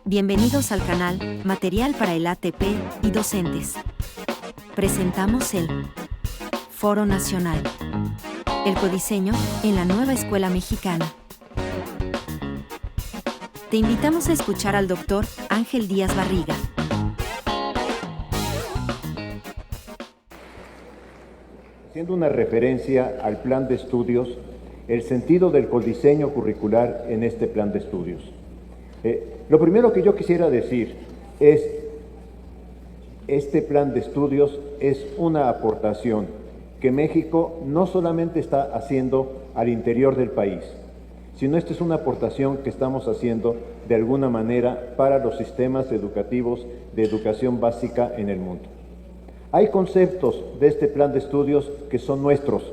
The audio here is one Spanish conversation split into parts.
Bienvenidos al canal Material para el ATP y Docentes. Presentamos el Foro Nacional. El codiseño en la nueva escuela mexicana. Te invitamos a escuchar al Dr. Ángel Díaz Barriga. Haciendo una referencia al plan de estudios, el sentido del codiseño curricular en este plan de estudios. Lo primero que yo quisiera decir es, este plan de estudios es una aportación que México no solamente está haciendo al interior del país, sino esta es una aportación que estamos haciendo de alguna manera para los sistemas educativos de educación básica en el mundo. Hay conceptos de este plan de estudios que son nuestros.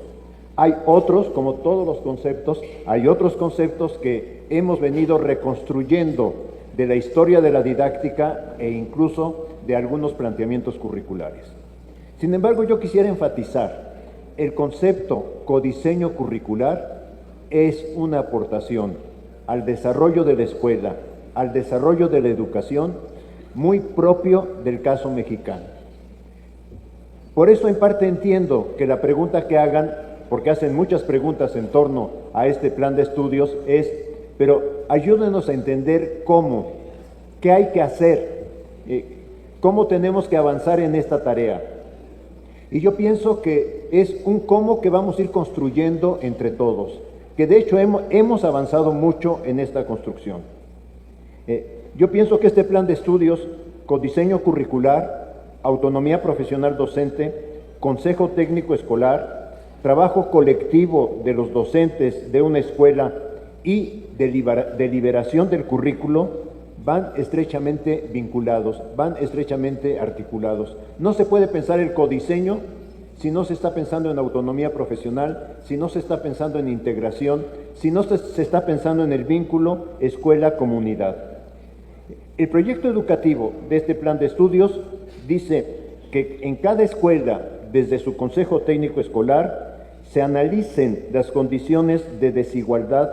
Hay otros, como todos los conceptos, hay otros conceptos que hemos venido reconstruyendo de la historia de la didáctica e incluso de algunos planteamientos curriculares. Sin embargo, yo quisiera enfatizar, el concepto codiseño curricular es una aportación al desarrollo de la escuela, al desarrollo de la educación, muy propio del caso mexicano. Por eso en parte entiendo que la pregunta que hagan, porque hacen muchas preguntas en torno a este plan de estudios, es, pero ayúdenos a entender cómo, qué hay que hacer, cómo tenemos que avanzar en esta tarea. Y yo pienso que es un cómo que vamos a ir construyendo entre todos, que de hecho hemos avanzado mucho en esta construcción. Yo pienso que este plan de estudios, codiseño curricular, autonomía profesional docente, consejo técnico escolar, trabajo colectivo de los docentes de una escuela y deliberación del currículo, van estrechamente vinculados, van estrechamente articulados. No se puede pensar el codiseño si no se está pensando en autonomía profesional, si no se está pensando en integración, si no se está pensando en el vínculo escuela-comunidad. El proyecto educativo de este plan de estudios dice que en cada escuela, desde su consejo técnico escolar, se analicen las condiciones de desigualdad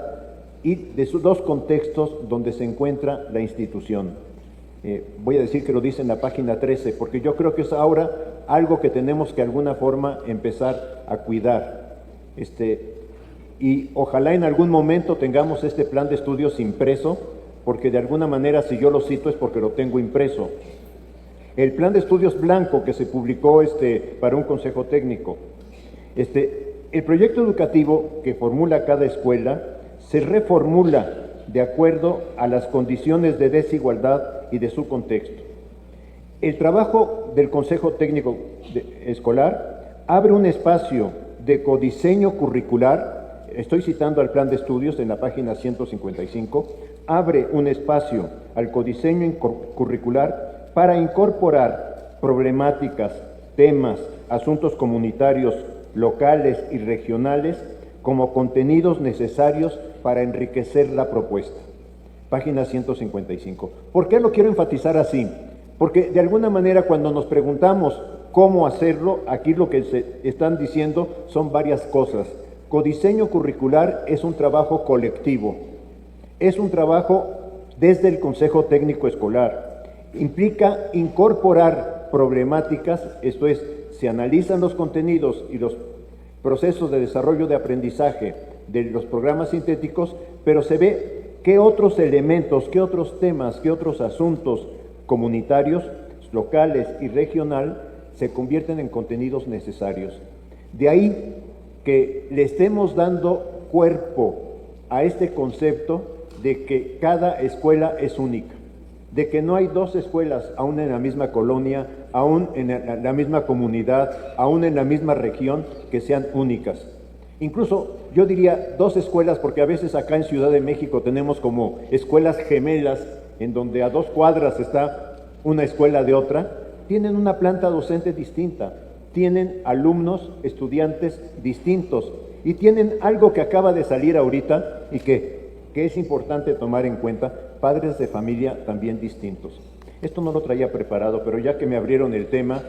y de sus dos contextos donde se encuentra la institución. Voy a decir que lo dice en la página 13, porque yo creo que es ahora algo que tenemos que de alguna forma empezar a cuidar. Y ojalá en algún momento tengamos este plan de estudios impreso, porque de alguna manera si yo lo cito es porque lo tengo impreso. El plan de estudios blanco que se publicó para un consejo técnico. El proyecto educativo que formula cada escuela se reformula de acuerdo a las condiciones de desigualdad y de su contexto. El trabajo del Consejo Técnico Escolar abre un espacio de codiseño curricular, estoy citando al plan de estudios en la página 155, abre un espacio al codiseño curricular para incorporar problemáticas, temas, asuntos comunitarios, locales y regionales como contenidos necesarios para enriquecer la propuesta. Página 155. ¿Por qué lo quiero enfatizar así? Porque de alguna manera cuando nos preguntamos cómo hacerlo, aquí lo que se están diciendo son varias cosas. Codiseño curricular es un trabajo colectivo, es un trabajo desde el Consejo Técnico Escolar. Implica incorporar problemáticas, esto es, se analizan los contenidos y los procesos de desarrollo de aprendizaje de los programas sintéticos, pero se ve qué otros elementos, qué otros temas, qué otros asuntos comunitarios, locales y regional se convierten en contenidos necesarios. De ahí que le estemos dando cuerpo a este concepto de que cada escuela es única, de que no hay dos escuelas, aún en la misma colonia, aún en la misma comunidad, aún en la misma región, que sean únicas. Incluso yo diría dos escuelas, porque a veces acá en Ciudad de México tenemos como escuelas gemelas, en donde a 2 cuadras está una escuela de otra, tienen una planta docente distinta, tienen alumnos, estudiantes distintos, y tienen algo que acaba de salir ahorita y que es importante tomar en cuenta, padres de familia también distintos. Esto no lo traía preparado, pero ya que me abrieron el tema,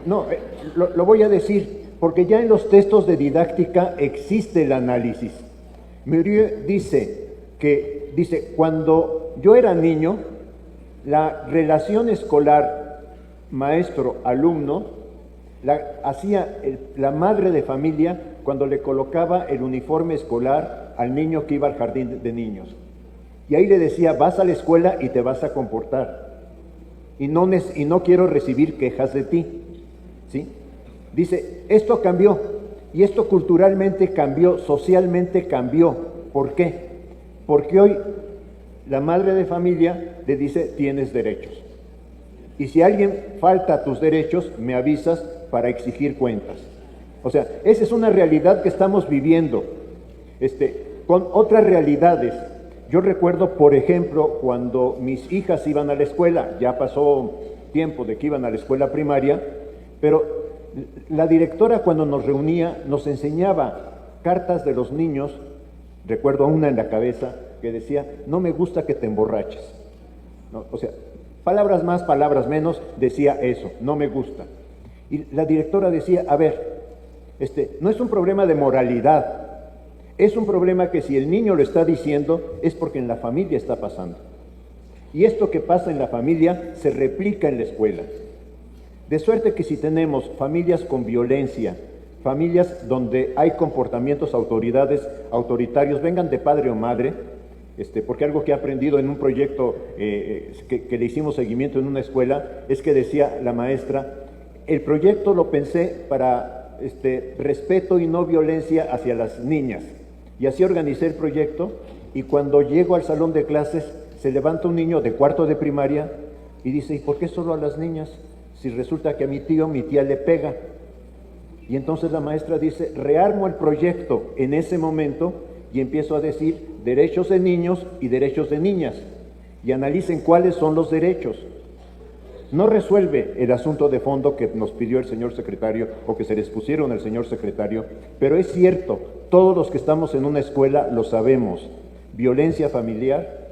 lo voy a decir, porque ya en los textos de didáctica existe el análisis. Muriel dice, cuando yo era niño, La relación escolar maestro-alumno la hacía la madre de familia cuando le colocaba el uniforme escolar al niño que iba al jardín de niños. Y ahí le decía, vas a la escuela y te vas a comportar. Y no quiero recibir quejas de ti. ¿Sí? Dice, esto cambió. Y esto culturalmente cambió, socialmente cambió. ¿Por qué? Porque hoy la madre de familia le dice, tienes derechos. Y si alguien falta a tus derechos, me avisas para exigir cuentas. O sea, esa es una realidad que estamos viviendo, con otras realidades. Yo recuerdo, por ejemplo, cuando mis hijas iban a la escuela, ya pasó tiempo de que iban a la escuela primaria, pero la directora cuando nos reunía nos enseñaba cartas de los niños, recuerdo una en la cabeza que decía, no me gusta que te emborraches. ¿No? O sea, palabras más, palabras menos, decía eso, no me gusta. Y la directora decía, a ver, no es un problema de moralidad, es un problema que si el niño lo está diciendo es porque en la familia está pasando. Y esto que pasa en la familia se replica en la escuela. De suerte que si tenemos familias con violencia, familias donde hay comportamientos autoritarios, vengan de padre o madre, porque algo que he aprendido en un proyecto que le hicimos seguimiento en una escuela, es que decía la maestra, el proyecto lo pensé para respeto y no violencia hacia las niñas. Y así organicé el proyecto, y cuando llego al salón de clases, se levanta un niño de cuarto de primaria y dice, ¿y por qué solo a las niñas? Si resulta que a mi tía le pega. Y entonces la maestra dice, rearmo el proyecto en ese momento y empiezo a decir derechos de niños y derechos de niñas. Y analicen cuáles son los derechos. No resuelve el asunto de fondo que nos pidió el señor secretario o que se les pusieron al señor secretario, pero es cierto, todos los que estamos en una escuela lo sabemos. Violencia familiar,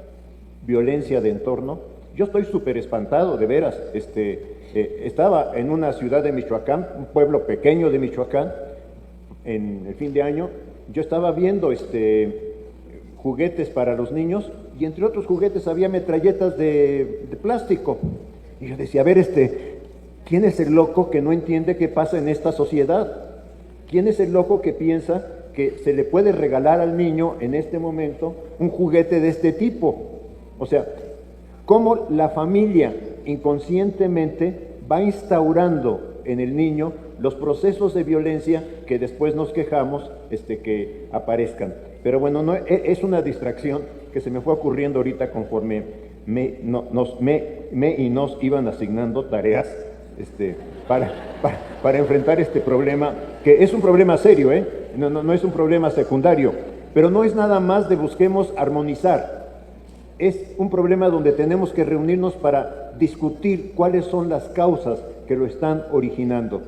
violencia de entorno. Yo estoy súper espantado, de veras. Estaba en una ciudad de Michoacán, un pueblo pequeño de Michoacán, en el fin de año. Yo estaba viendo juguetes para los niños y entre otros juguetes había metralletas de plástico. Y yo decía, a ver, ¿quién es el loco que no entiende qué pasa en esta sociedad? ¿Quién es el loco que piensa que se le puede regalar al niño en este momento un juguete de este tipo? O sea, cómo la familia inconscientemente va instaurando en el niño los procesos de violencia que después nos quejamos que aparezcan. Pero bueno, no, es una distracción que se me fue ocurriendo ahorita conforme nos iban asignando tareas para enfrentar este problema, que es un problema serio, no es un problema secundario, pero no es nada más de busquemos armonizar. Es un problema donde tenemos que reunirnos para discutir cuáles son las causas que lo están originando.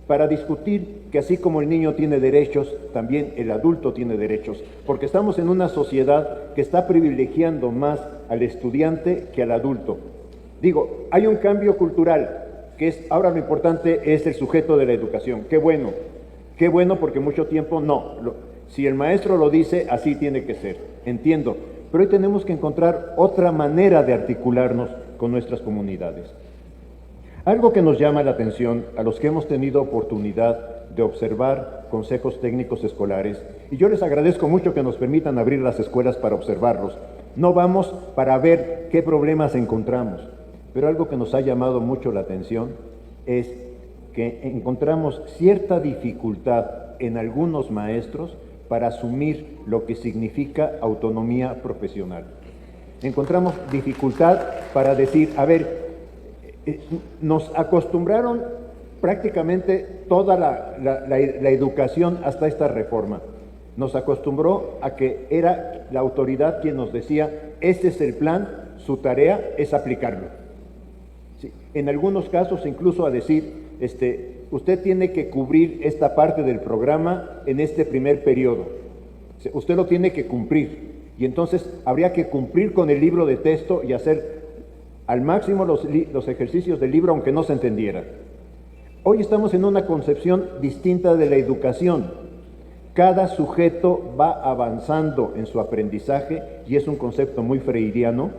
Para discutir que así como el niño tiene derechos, también el adulto tiene derechos, porque estamos en una sociedad que está privilegiando más al estudiante que al adulto. Digo, hay un cambio cultural, que es, ahora lo importante es el sujeto de la educación. Qué bueno porque mucho tiempo no. Si el maestro lo dice, así tiene que ser, entiendo. Pero hoy tenemos que encontrar otra manera de articularnos con nuestras comunidades. Algo que nos llama la atención a los que hemos tenido oportunidad de observar consejos técnicos escolares, y yo les agradezco mucho que nos permitan abrir las escuelas para observarlos. No vamos para ver qué problemas encontramos, pero algo que nos ha llamado mucho la atención es que encontramos cierta dificultad en algunos maestros para asumir lo que significa autonomía profesional. Encontramos dificultad para decir, a ver, nos acostumbraron prácticamente toda la educación hasta esta reforma. Nos acostumbró a que era la autoridad quien nos decía, este es el plan, su tarea es aplicarlo. Sí, en algunos casos incluso a decir, usted tiene que cubrir esta parte del programa en este primer periodo. Usted lo tiene que cumplir. Y entonces habría que cumplir con el libro de texto y hacer al máximo los ejercicios del libro, aunque no se entendiera. Hoy estamos en una concepción distinta de la educación. Cada sujeto va avanzando en su aprendizaje, y es un concepto muy freiriano.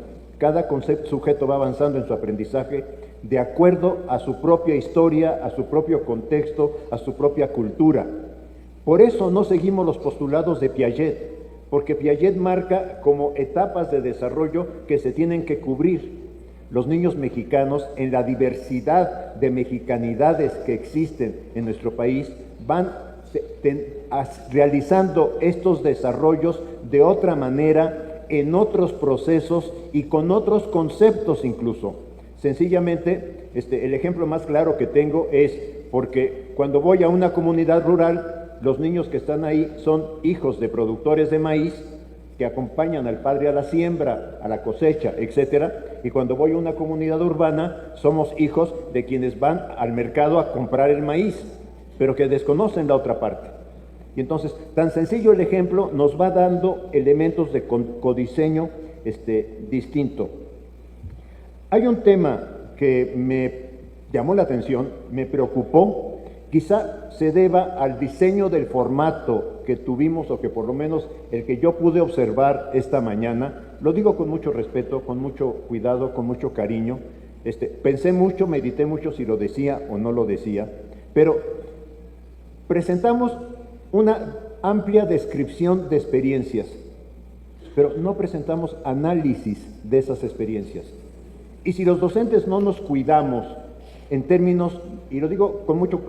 cada sujeto va avanzando en su aprendizaje de acuerdo a su propia historia, a su propio contexto, a su propia cultura. Por eso no seguimos los postulados de Piaget, porque Piaget marca como etapas de desarrollo que se tienen que cubrir. Los niños mexicanos, en la diversidad de mexicanidades que existen en nuestro país, van realizando estos desarrollos de otra manera, en otros procesos y con otros conceptos incluso. Sencillamente, el ejemplo más claro que tengo es porque cuando voy a una comunidad rural, los niños que están ahí son hijos de productores de maíz que acompañan al padre a la siembra, a la cosecha, etcétera. Y cuando voy a una comunidad urbana, somos hijos de quienes van al mercado a comprar el maíz, pero que desconocen la otra parte. Y entonces, tan sencillo el ejemplo nos va dando elementos de codiseño distinto. Hay un tema que me llamó la atención, me preocupó. Quizá se deba al diseño del formato que tuvimos, o que por lo menos el que yo pude observar esta mañana. Lo digo con mucho respeto, con mucho cuidado, con mucho cariño. Pensé mucho, medité mucho si lo decía o no lo decía, pero presentamos una amplia descripción de experiencias, pero no presentamos análisis de esas experiencias. Y si los docentes no nos cuidamos en términos, y lo digo con mucha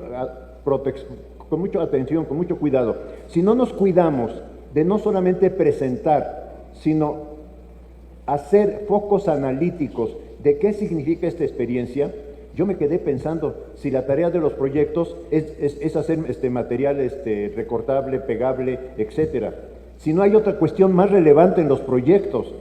atención, con mucho cuidado, si no nos cuidamos de no solamente presentar, sino hacer focos analíticos de qué significa esta experiencia, yo me quedé pensando si la tarea de los proyectos es hacer material recortable, pegable, etcétera. Si no hay otra cuestión más relevante en los proyectos.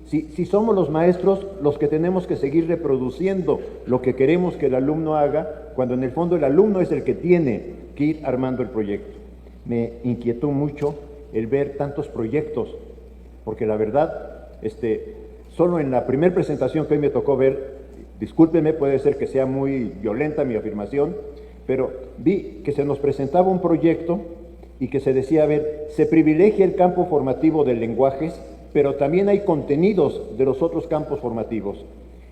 Si somos los maestros los que tenemos que seguir reproduciendo lo que queremos que el alumno haga, cuando en el fondo el alumno es el que tiene que ir armando el proyecto. Me inquietó mucho el ver tantos proyectos, porque la verdad, solo en la primera presentación que hoy me tocó ver, discúlpeme, puede ser que sea muy violenta mi afirmación, pero vi que se nos presentaba un proyecto y que se decía, a ver, se privilegia el campo formativo de lenguajes, pero también hay contenidos de los otros campos formativos.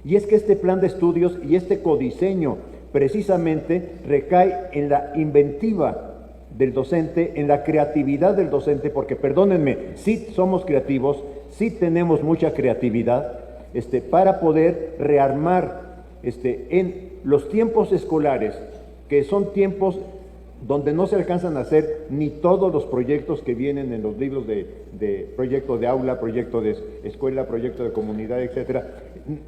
Y es que este plan de estudios y este codiseño precisamente recae en la inventiva del docente, en la creatividad del docente, porque perdónenme, sí somos creativos, sí tenemos mucha creatividad, para poder rearmar en los tiempos escolares, que son tiempos donde no se alcanzan a hacer ni todos los proyectos que vienen en los libros de proyecto de aula, proyecto de escuela, proyecto de comunidad, etcétera.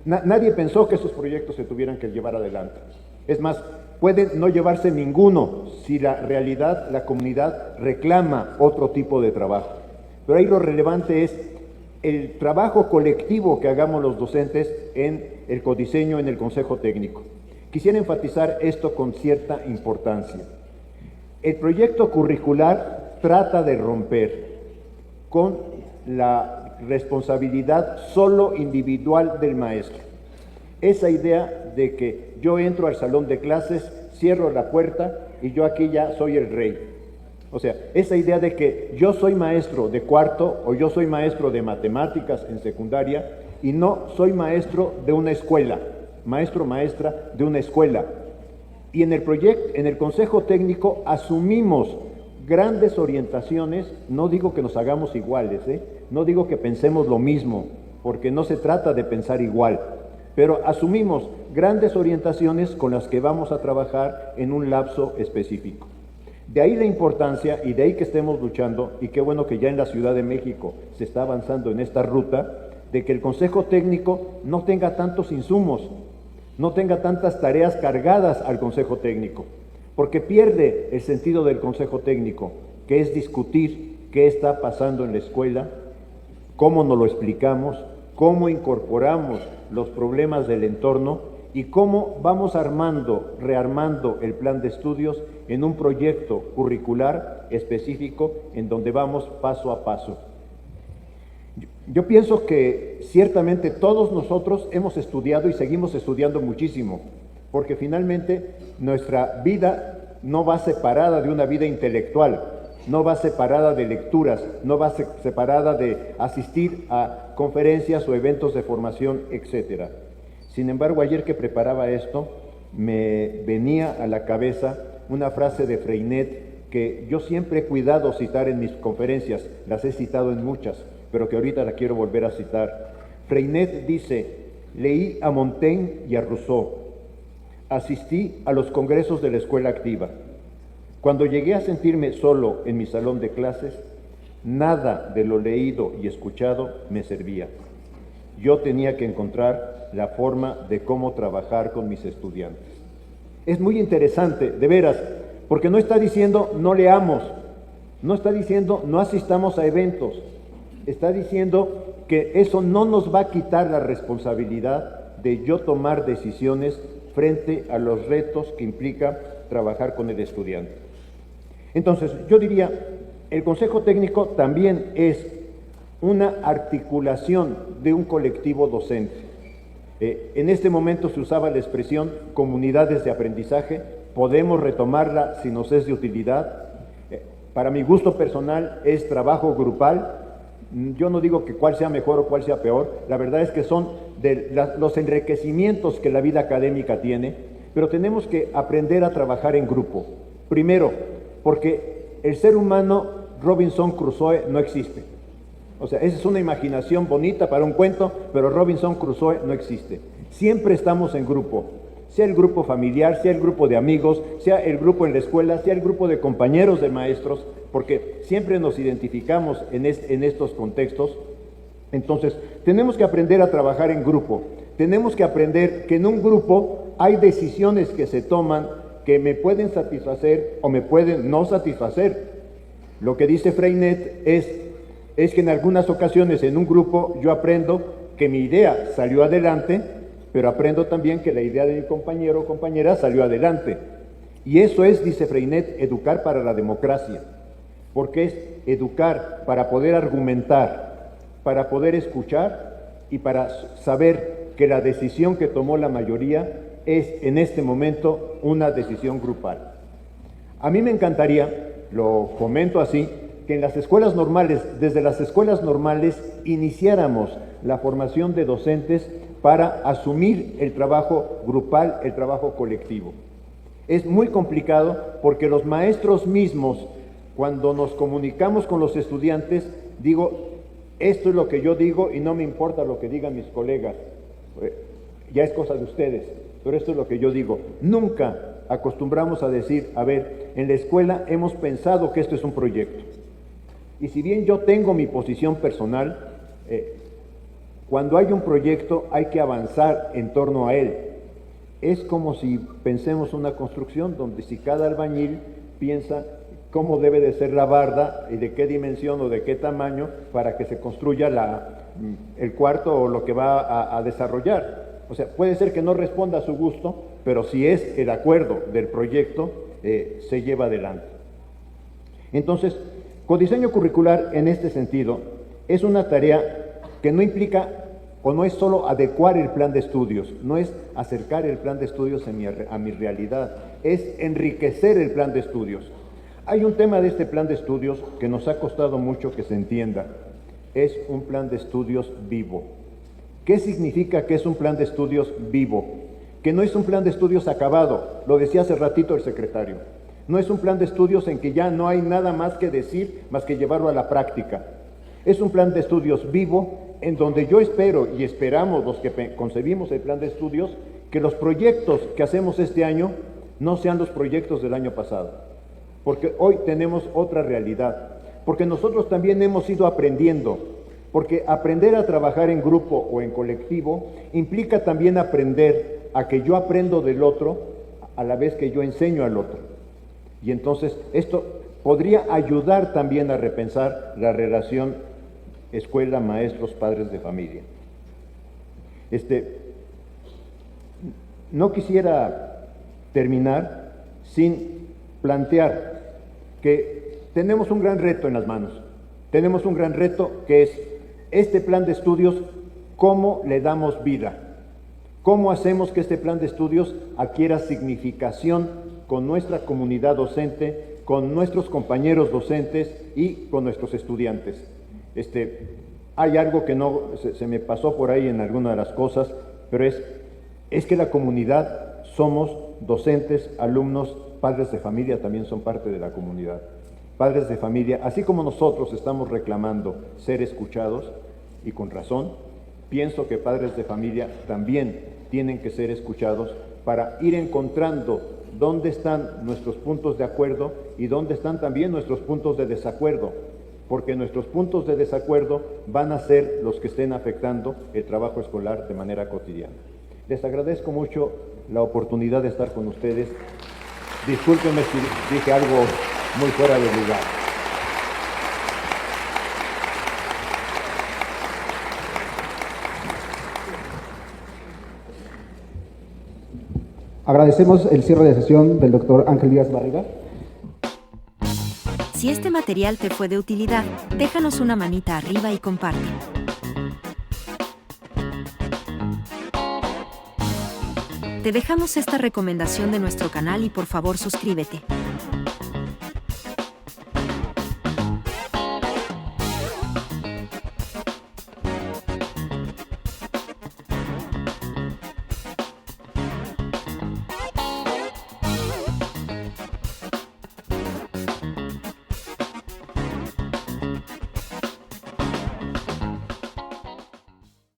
Nadie pensó que esos proyectos se tuvieran que llevar adelante. Es más, pueden no llevarse ninguno si la realidad, la comunidad reclama otro tipo de trabajo. Pero ahí lo relevante es el trabajo colectivo que hagamos los docentes en el codiseño, en el consejo técnico. Quisiera enfatizar esto con cierta importancia. El proyecto curricular trata de romper con la responsabilidad solo individual del maestro. Esa idea de que yo entro al salón de clases, cierro la puerta y yo aquí ya soy el rey. O sea, esa idea de que yo soy maestro de cuarto o yo soy maestro de matemáticas en secundaria y no soy maestro de una escuela, maestro, maestra de una escuela. Y en el consejo técnico asumimos grandes orientaciones. No digo que nos hagamos iguales, no digo que pensemos lo mismo, porque no se trata de pensar igual, pero asumimos grandes orientaciones con las que vamos a trabajar en un lapso específico. De ahí la importancia y de ahí que estemos luchando, y qué bueno que ya en la Ciudad de México se está avanzando en esta ruta, de que el consejo técnico no tenga tantos insumos, no tenga tantas tareas cargadas al consejo técnico, porque pierde el sentido del consejo técnico, que es discutir qué está pasando en la escuela, cómo nos lo explicamos, cómo incorporamos los problemas del entorno y cómo vamos rearmando el plan de estudios en un proyecto curricular específico en donde vamos paso a paso. Yo pienso que ciertamente todos nosotros hemos estudiado y seguimos estudiando muchísimo, porque finalmente nuestra vida no va separada de una vida intelectual. no va separada de lecturas, no va separada de asistir a conferencias o eventos de formación, etc. Sin embargo, ayer que preparaba esto, me venía a la cabeza una frase de Freinet que yo siempre he cuidado citar en mis conferencias, las he citado en muchas, pero que ahorita la quiero volver a citar. Freinet dice: leí a Montaigne y a Rousseau, asistí a los congresos de la escuela activa. Cuando llegué a sentirme solo en mi salón de clases, nada de lo leído y escuchado me servía. Yo tenía que encontrar la forma de cómo trabajar con mis estudiantes. Es muy interesante, de veras, porque no está diciendo no leamos, no está diciendo no asistamos a eventos, está diciendo que eso no nos va a quitar la responsabilidad de yo tomar decisiones frente a los retos que implica trabajar con el estudiante. Entonces, yo diría, el Consejo Técnico también es una articulación de un colectivo docente. En este momento se usaba la expresión comunidades de aprendizaje, podemos retomarla si nos es de utilidad. Para mi gusto personal es trabajo grupal. Yo no digo que cuál sea mejor o cuál sea peor, la verdad es que son los enriquecimientos que la vida académica tiene, pero tenemos que aprender a trabajar en grupo. Primero, porque el ser humano Robinson Crusoe no existe. O sea, esa es una imaginación bonita para un cuento, pero Robinson Crusoe no existe. Siempre estamos en grupo, sea el grupo familiar, sea el grupo de amigos, sea el grupo en la escuela, sea el grupo de compañeros de maestros, porque siempre nos identificamos en estos contextos. Entonces, tenemos que aprender a trabajar en grupo. Tenemos que aprender que en un grupo hay decisiones que se toman que me pueden satisfacer o me pueden no satisfacer. Lo que dice Freinet es que en algunas ocasiones en un grupo yo aprendo que mi idea salió adelante, pero aprendo también que la idea de mi compañero o compañera salió adelante. Y eso es, dice Freinet, educar para la democracia, porque es educar para poder argumentar, para poder escuchar y para saber que la decisión que tomó la mayoría es en este momento una decisión grupal. A mí me encantaría, lo comento así, que en las escuelas normales, desde las escuelas normales, iniciáramos la formación de docentes para asumir el trabajo grupal, el trabajo colectivo. Es muy complicado porque los maestros mismos, cuando nos comunicamos con los estudiantes, digo, esto es lo que yo digo y no me importa lo que digan mis colegas, ya es cosa de ustedes, pero esto es lo que yo digo. Nunca acostumbramos a decir, a ver, en la escuela hemos pensado que esto es un proyecto. Y si bien yo tengo mi posición personal, cuando hay un proyecto hay que avanzar en torno a él. Es como si pensemos una construcción donde si cada albañil piensa cómo debe de ser la barda y de qué dimensión o de qué tamaño para que se construya el cuarto o lo que va a desarrollar. O sea, puede ser que no responda a su gusto, pero si es el acuerdo del proyecto, se lleva adelante. Entonces, codiseño curricular en este sentido es una tarea que no implica o no es solo adecuar el plan de estudios, no es acercar el plan de estudios a mi realidad, es enriquecer el plan de estudios. Hay un tema de este plan de estudios que nos ha costado mucho que se entienda, es un plan de estudios vivo. ¿Qué significa que es un plan de estudios vivo? Que no es un plan de estudios acabado, lo decía hace ratito el secretario. No es un plan de estudios en que ya no hay nada más que decir, más que llevarlo a la práctica. Es un plan de estudios vivo en donde yo espero y esperamos los que concebimos el plan de estudios que los proyectos que hacemos este año no sean los proyectos del año pasado. Porque hoy tenemos otra realidad. Porque nosotros también hemos ido aprendiendo. Porque aprender a trabajar en grupo o en colectivo implica también aprender a que yo aprendo del otro a la vez que yo enseño al otro. Y entonces esto podría ayudar también a repensar la relación escuela, maestros, padres de familia. No quisiera terminar sin plantear que tenemos un gran reto en las manos. Tenemos un gran reto que es este plan de estudios, ¿cómo le damos vida? ¿Cómo hacemos que este plan de estudios adquiera significación con nuestra comunidad docente, con nuestros compañeros docentes y con nuestros estudiantes. Hay algo que no se me pasó por ahí en alguna de las cosas, pero es que la comunidad somos docentes, alumnos, padres de familia también son parte de la comunidad. Padres de familia, así como nosotros estamos reclamando ser escuchados, y con razón, pienso que padres de familia también tienen que ser escuchados para ir encontrando dónde están nuestros puntos de acuerdo y dónde están también nuestros puntos de desacuerdo, porque nuestros puntos de desacuerdo van a ser los que estén afectando el trabajo escolar de manera cotidiana. Les agradezco mucho la oportunidad de estar con ustedes. Discúlpenme si dije algo muy fuera de lugar. Agradecemos el cierre de sesión del doctor Ángel Díaz Barriga. Si este material te fue de utilidad, déjanos una manita arriba y comparte. Te dejamos esta recomendación de nuestro canal y por favor suscríbete.